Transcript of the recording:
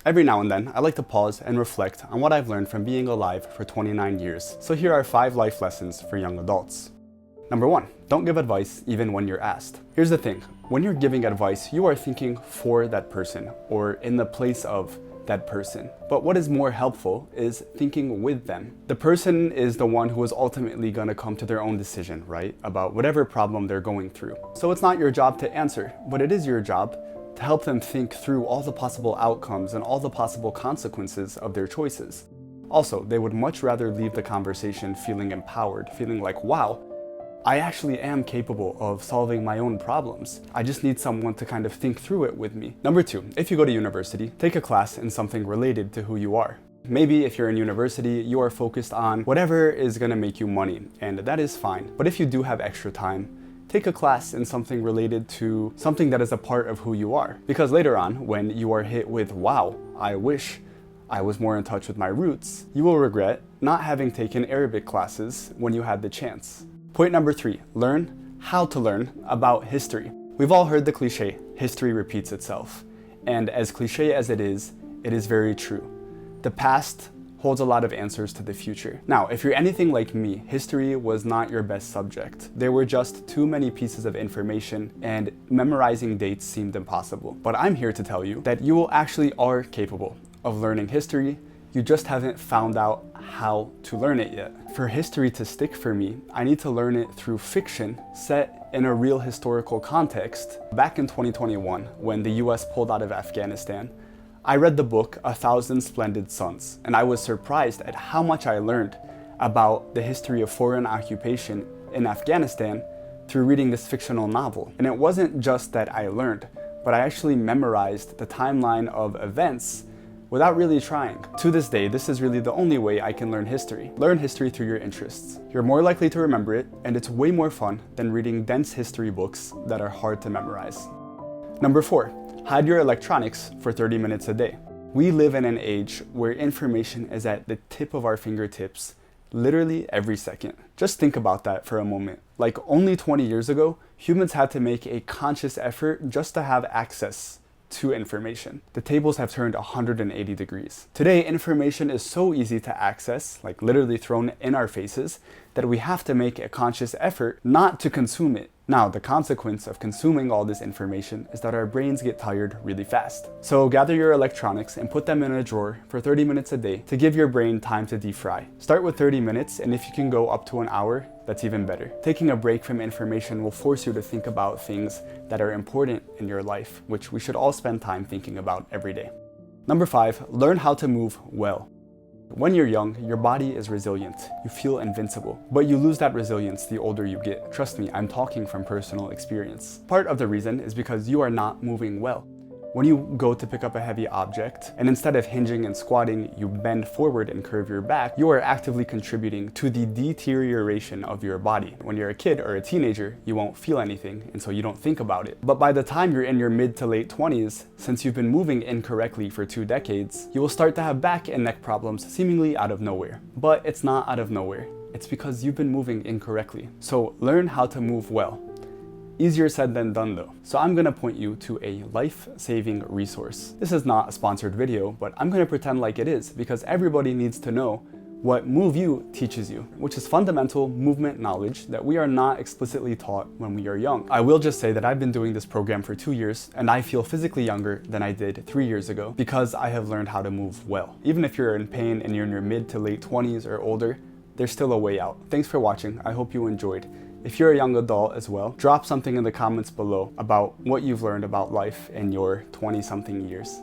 Every now and then, I like to pause and reflect on what I've learned from being alive for 29 years. So here are 5 life lessons for young adults. Number 1, don't give advice even when you're asked. Here's the thing, when you're giving advice, you are thinking for that person or in the place of that person. But what is more helpful is thinking with them. The person is the one who is ultimately going to come to their own decision, right? About whatever problem they're going through. So it's not your job to answer, but it is your job to help them think through all the possible outcomes and all the possible consequences of their choices. Also, they would much rather leave the conversation feeling empowered, feeling like, wow, I actually am capable of solving my own problems. I just need someone to kind of think through it with me. Number 2, if you go to university, take a class in something related to who you are. Maybe if you're in university, you are focused on whatever is gonna make you money, and that is fine. But if you do have extra time, take a class in something related to something that is a part of who you are. Because later on, when you are hit with, wow, I wish I was more in touch with my roots, you will regret not having taken Arabic classes when you had the chance. Point number 3, learn how to learn about history. We've all heard the cliche, history repeats itself. And as cliche as it is very true. The past holds a lot of answers to the future. Now, if you're anything like me, history was not your best subject. There were just too many pieces of information and memorizing dates seemed impossible. But I'm here to tell you that you actually are capable of learning history. You just haven't found out how to learn it yet. For history to stick for me, I need to learn it through fiction set in a real historical context. Back in 2021, when the US pulled out of Afghanistan, I read the book 1,000 Splendid Suns, and I was surprised at how much I learned about the history of foreign occupation in Afghanistan through reading this fictional novel. And it wasn't just that I learned, but I actually memorized the timeline of events without really trying. To this day, this is really the only way I can learn history. Learn history through your interests. You're more likely to remember it, and it's way more fun than reading dense history books that are hard to memorize. Number 4, hide your electronics for 30 minutes a day. We live in an age where information is at the tip of our fingertips, literally every second. Just think about that for a moment. Like only 20 years ago, humans had to make a conscious effort just to have access to information. The tables have turned 180 degrees. Today, information is so easy to access, like literally thrown in our faces, that we have to make a conscious effort not to consume it. Now, the consequence of consuming all this information is that our brains get tired really fast. So gather your electronics and put them in a drawer for 30 minutes a day to give your brain time to defry. Start with 30 minutes, and if you can go up to an hour, that's even better. Taking a break from information will force you to think about things that are important in your life, which we should all spend time thinking about every day. Number 5, learn how to move well. When you're young, your body is resilient. You feel invincible, but you lose that resilience the older you get. Trust me, I'm talking from personal experience. Part of the reason is because you are not moving well. When you go to pick up a heavy object, and instead of hinging and squatting, you bend forward and curve your back, you are actively contributing to the deterioration of your body. When you're a kid or a teenager, you won't feel anything, and so you don't think about it. But by the time you're in your mid to late 20s, since you've been moving incorrectly for 2 decades, you will start to have back and neck problems seemingly out of nowhere. But it's not out of nowhere. It's because you've been moving incorrectly. So learn how to move well. Easier said than done though. So I'm gonna point you to a life-saving resource. This is not a sponsored video, but I'm gonna pretend like it is because everybody needs to know what Move U teaches you, which is fundamental movement knowledge that we are not explicitly taught when we are young. I will just say that I've been doing this program for 2 years and I feel physically younger than I did 3 years ago because I have learned how to move well. Even if you're in pain and you're in your mid to late 20s or older, there's still a way out. Thanks for watching. I hope you enjoyed. If you're a young adult as well, drop something in the comments below about what you've learned about life in your 20-something years.